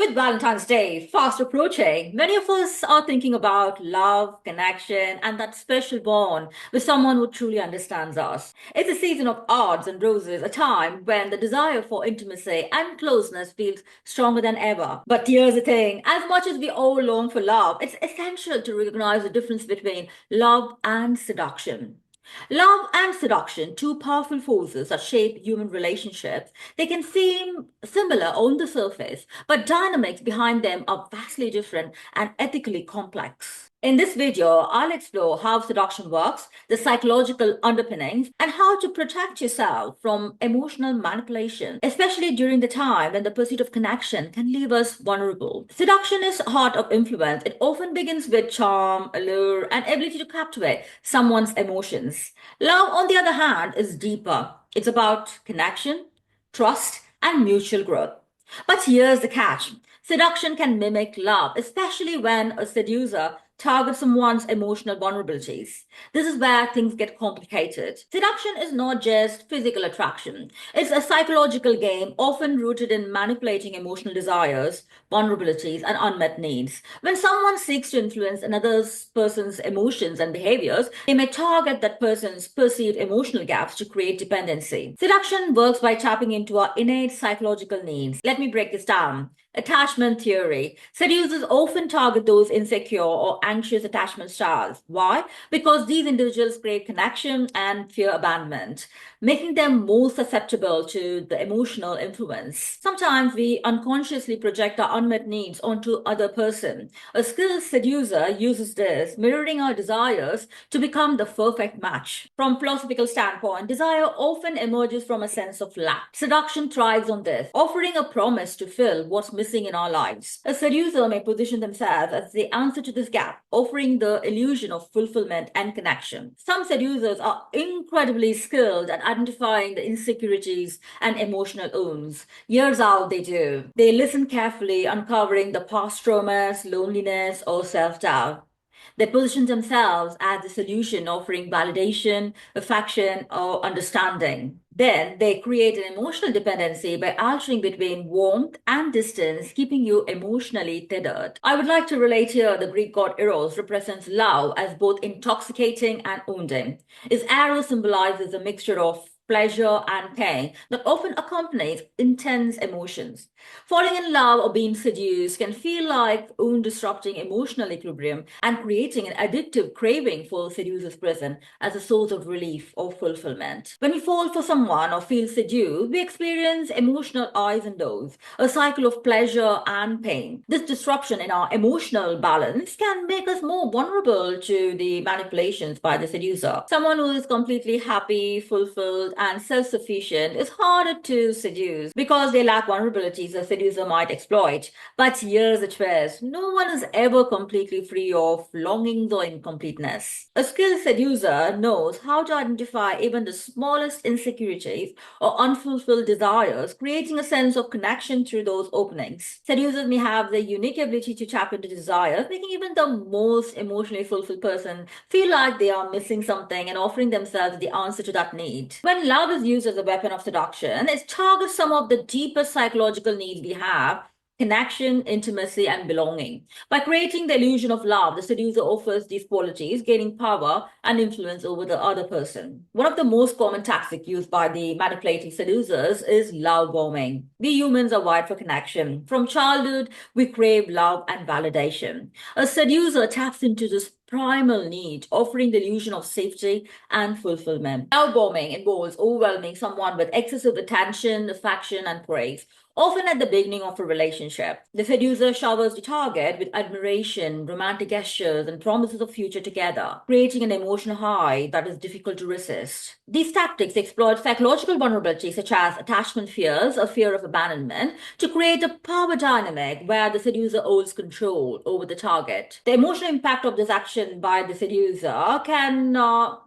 With Valentine's Day fast approaching, many of us are thinking about love, connection, and that special bond with someone who truly understands us. It's a season of odds and roses, a time when the desire for intimacy and closeness feels stronger than ever. But here's the thing, as much as we all long for love, it's essential to recognize the difference between love and seduction. Love and seduction, two powerful forces that shape human relationships, they can seem similar on the surface, but dynamics behind them are vastly different and ethically complex. In this video, I'll explore how seduction works, the psychological underpinnings, and how to protect yourself from emotional manipulation, especially during the time when the pursuit of connection can leave us vulnerable. Seduction is art of influence. It often begins with charm, allure, and ability to captivate someone's emotions. Love, on the other hand, is deeper. It's about connection, trust, and mutual growth. But here's the catch. Seduction can mimic love, especially when a seducer targets someone's emotional vulnerabilities. This is where things get complicated. Seduction is not just physical attraction. It's a psychological game often rooted in manipulating emotional desires, vulnerabilities, and unmet needs. When someone seeks to influence another person's emotions and behaviors, they may target that person's perceived emotional gaps to create dependency. Seduction works by tapping into our innate psychological needs. Let me break this down. Attachment theory. Seducers often target those insecure or anxious attachment styles. Why? Because these individuals crave connection and fear abandonment, making them more susceptible to the emotional influence. Sometimes we unconsciously project our unmet needs onto other person. A skilled seducer uses this, mirroring our desires to become the perfect match. From philosophical standpoint, desire often emerges from a sense of lack. Seduction thrives on this, offering a promise to fill what's missing in our lives. A seducer may position themselves as the answer to this gap, offering the illusion of fulfillment and connection. Some seducers are incredibly skilled at identifying the insecurities and emotional wounds. Years out, they do. They listen carefully, uncovering the past traumas, loneliness, or self-doubt. They position themselves as the solution, offering validation, affection, or understanding. Then they create an emotional dependency by altering between warmth and distance, keeping you emotionally tethered. I would like to relate here the Greek god Eros represents love as both intoxicating and wounding. His arrow symbolizes a mixture of pleasure and pain that often accompanies intense emotions. Falling in love or being seduced can feel like wound disrupting emotional equilibrium and creating an addictive craving for seducer's presence as a source of relief or fulfillment. When we fall for someone or feel seduced, we experience emotional highs and lows, a cycle of pleasure and pain. This disruption in our emotional balance can make us more vulnerable to the manipulations by the seducer. Someone who is completely happy, fulfilled, and self-sufficient is harder to seduce because they lack vulnerabilities a seducer might exploit. But here's the twist. No one is ever completely free of longings or incompleteness. A skilled seducer knows how to identify even the smallest insecurities or unfulfilled desires, creating a sense of connection through those openings. Seducers may have the unique ability to tap into desires, making even the most emotionally fulfilled person feel like they are missing something and offering themselves the answer to that need. When love is used as a weapon of seduction, it targets some of the deepest psychological needs we have: connection, intimacy, and belonging. By creating the illusion of love, the seducer offers these qualities, gaining power and influence over the other person. One of the most common tactics used by the manipulating seducers is love bombing. We humans are wired for connection. From childhood, we crave love and validation. A seducer taps into this primal need, offering the illusion of safety and fulfillment. Love bombing involves overwhelming someone with excessive attention, affection, and praise, often at the beginning of a relationship. The seducer showers the target with admiration, romantic gestures, and promises of future together, creating an emotional high that is difficult to resist. These tactics exploit psychological vulnerabilities such as attachment fears, a fear of abandonment, to create a power dynamic where the seducer holds control over the target. The emotional impact of this action by the seducer can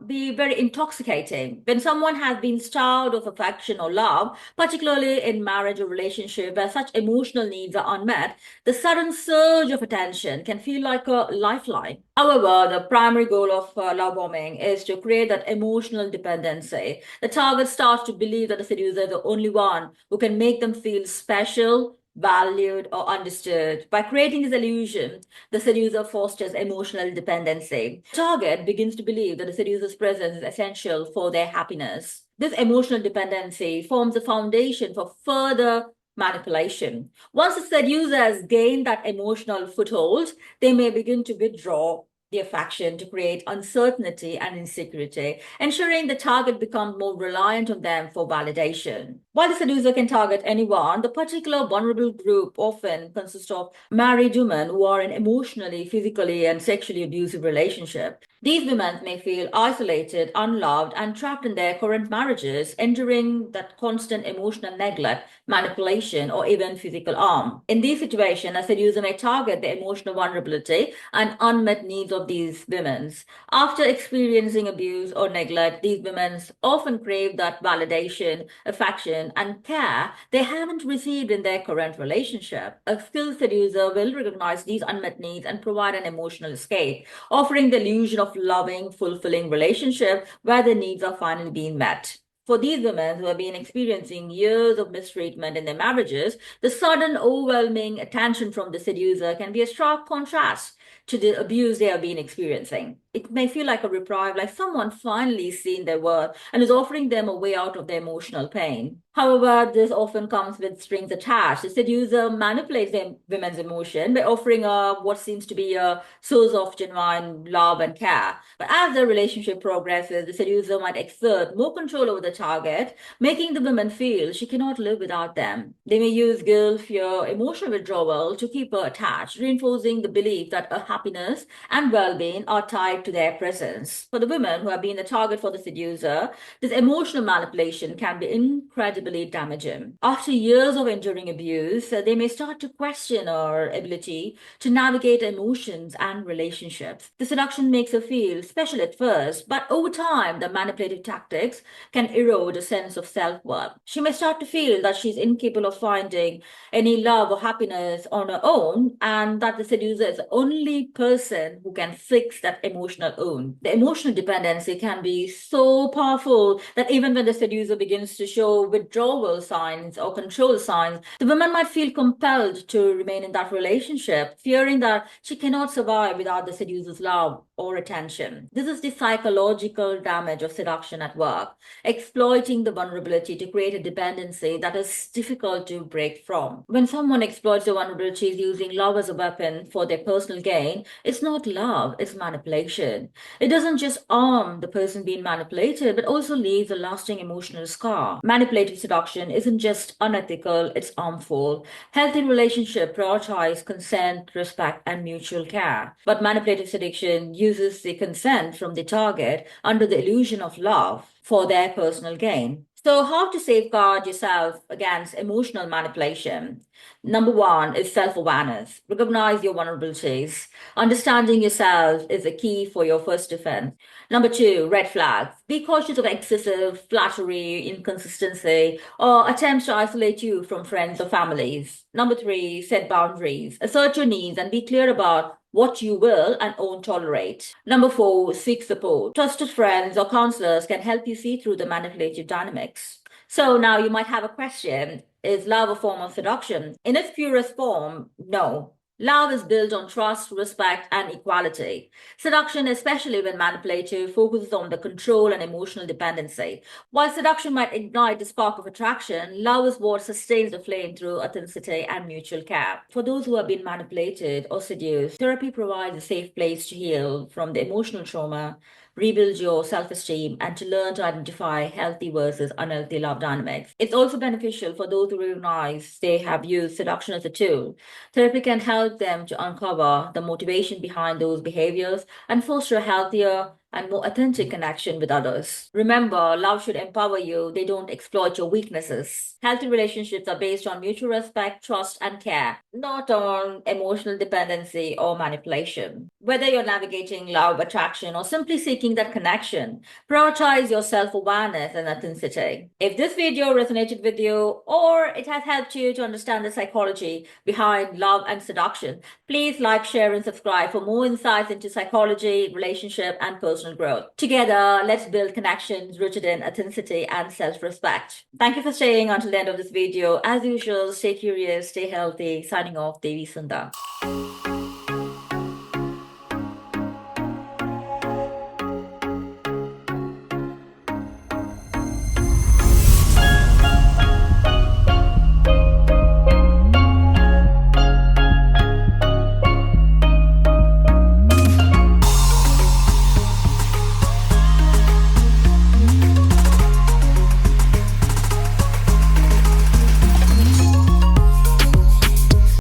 be very intoxicating. When someone has been starved of affection or love, particularly in marriage or relationship, where such emotional needs are unmet, the sudden surge of attention can feel like a lifeline. However, the primary goal of love bombing is to create that emotional dependency. The target starts to believe that the seducer is the only one who can make them feel special, valued, or understood. By creating this illusion, the seducer fosters emotional dependency. The target begins to believe that the seducer's presence is essential for their happiness. This emotional dependency forms a foundation for further manipulation. Once the seducer has gained that emotional foothold, they may begin to withdraw the affection to create uncertainty and insecurity, ensuring the target becomes more reliant on them for validation. While the seducer can target anyone, the particular vulnerable group often consists of married women who are in emotionally, physically, and sexually abusive relationships. These women may feel isolated, unloved, and trapped in their current marriages, enduring that constant emotional neglect, manipulation, or even physical harm. In these situations, a seducer may target the emotional vulnerability and unmet needs of these women. After experiencing abuse or neglect, these women often crave that validation, affection, and care they haven't received in their current relationship. A skilled seducer will recognize these unmet needs and provide an emotional escape, offering the illusion of loving, fulfilling relationship where the needs are finally being met. For these women who have been experiencing years of mistreatment in their marriages, the sudden overwhelming attention from the seducer can be a stark contrast to the abuse they have been experiencing. It may feel like a reprieve, like someone finally seen their worth and is offering them a way out of their emotional pain. However, this often comes with strings attached. The seducer manipulates the women's emotion by offering what seems to be a source of genuine love and care. But as the relationship progresses, the seducer might exert more control over the target, making the woman feel she cannot live without them. They may use guilt, fear, emotional withdrawal to keep her attached, reinforcing the belief that her happiness and well-being are tied to their presence. For the women who have been the target for the seducer, this emotional manipulation can be incredibly damaging. After years of enduring abuse, they may start to question our ability to navigate emotions and relationships. The seduction makes her feel special at first, but over time, the manipulative tactics can erode a sense of self-worth. She may start to feel that she's incapable of finding any love or happiness on her own, and that the seducer is the only person who can fix that emotional wound. The emotional dependency can be so powerful that even when the seducer begins to show withdrawal signs or control signs, the woman might feel compelled to remain in that relationship, fearing that she cannot survive without the seducer's love or attention. This is the psychological damage of seduction at work, exploiting the vulnerability to create a dependency that is difficult to break from. When someone exploits the vulnerabilities using love as a weapon for their personal gain, it's not love, it's manipulation. It doesn't just harm the person being manipulated, but also leaves a lasting emotional scar. Manipulative seduction isn't just unethical, it's harmful. Healthy relationships prioritize consent, respect, and mutual care. But manipulative seduction uses the consent from the target under the illusion of love for their personal gain. So, how to safeguard yourself against emotional manipulation? Number one is self awareness. Recognize your vulnerabilities. Understanding yourself is a key for your first defense. Number two, red flags. Be cautious of excessive flattery, inconsistency, or attempts to isolate you from friends or families. Number three, set boundaries. Assert your needs and be clear about what you will and won't tolerate. Number four, seek support. Trusted friends or counselors can help you see through the manipulative dynamics. So now you might have a question. Is love a form of seduction? In its purest form, no. Love is built on trust, respect, and equality. Seduction, especially when manipulative, focuses on the control and emotional dependency. While seduction might ignite the spark of attraction, love is what sustains the flame through authenticity and mutual care. For those who have been manipulated or seduced, therapy provides a safe place to heal from the emotional trauma, rebuild your self-esteem, and to learn to identify healthy versus unhealthy love dynamics. It's also beneficial for those who recognize they have used seduction as a tool. Therapy can help them to uncover the motivation behind those behaviors and foster a healthier and more authentic connection with others. Remember, love should empower you. They don't exploit your weaknesses. Healthy relationships are based on mutual respect, trust, and care, not on emotional dependency or manipulation. Whether you're navigating love, attraction, or simply seeking that connection, prioritize your self-awareness and authenticity. If this video resonated with you or it has helped you to understand the psychology behind love and seduction, please like, share, and subscribe for more insights into psychology, relationship, and personal personal growth. Together, let's build connections rooted in authenticity and self-respect. Thank you for staying until the end of this video. As usual, stay curious, stay healthy. Signing off, Devi Sundar.